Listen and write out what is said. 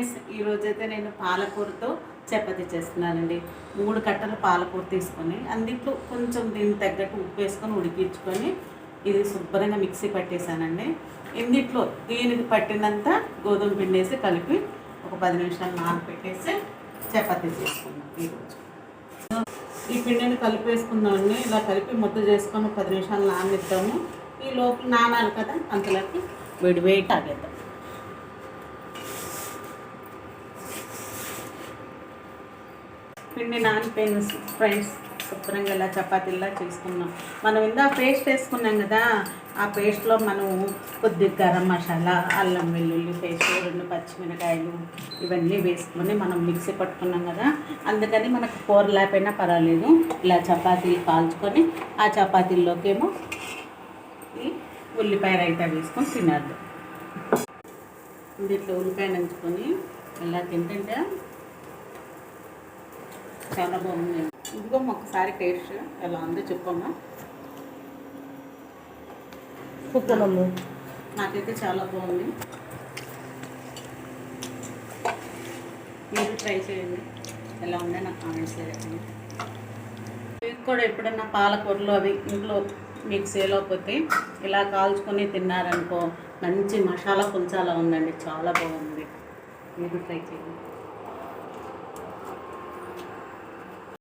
Friends, ఈరోజైతే నేను పాలకూరతో చపాతీ చేస్తున్నానండి. 3 కట్టలు పాలకూర తీసుకొని అందులో కొంచెం దీనికి తగ్గట్టు ఉప్పు వేసుకొని ఉడికించుకొని ఇది శుభ్రంగా మిక్సీ పట్టేశానండి. ఇందులో దీనికి పట్టినంత గోధుమ పిండి వేసి కలిపి ఒక 10 నిమిషాలు నానబెట్టేసి చపాతీ చేసుకున్నాం. ఈరోజు ఈ పిండిని కలిపేసుకుందామండి. ఇలా కలిపి ముద్ద చేసుకొని 10 నిమిషాలు నాననిద్దాము. ఈ లోపు నానాలి కదా, అంతలోకి వేడి తాగేద్దాం. పిండి నానిపోయిన ఫ్రెండ్స్, శుభ్రంగా ఇలా చపాతీలా చేసుకున్నాం. మనం ఇందాక పేస్ట్ వేసుకున్నాం కదా, ఆ పేస్ట్లో మనం కొద్దిగా గరం మసాలా, అల్లం వెల్లుల్లి పేస్ట్, 2 పచ్చిమిరకాయలు ఇవన్నీ వేసుకొని మనం మిక్సీ పట్టుకున్నాం కదా. అందుకని మనకు కూర లేకపోయినా పర్వాలేదు, ఇలా చపాతీలు కాల్చుకొని ఆ చపాతీల్లోకేమో ఈ ఉల్లిపాయ రైతా వేసుకొని తినేద్దాం. దీంట్లో ఉల్లిపాయ నంచుకొని ఇలా తింటుంటే చాలా బాగుంది. ఇదిగో ఒకసారి టేస్ట్ ఎలా ఉందో చెప్పమ్మా. చెప్పమ్మా. నాకైతే చాలా బాగుంది. మీరు ట్రై చేయండి, ఎలా ఉందో నాకు కామెంట్స్ చేయండి. మీకు కూడా ఎప్పుడన్నా పాలకూరలు అవి ఇంట్లో మీకు సేల్ అయిపోతే ఇలా కాల్చుకొని తిన్నారనుకో, మంచి మసాలా పులుసు అలా ఉందండి, చాలా బాగుంది. మీరు ట్రై చేయండి.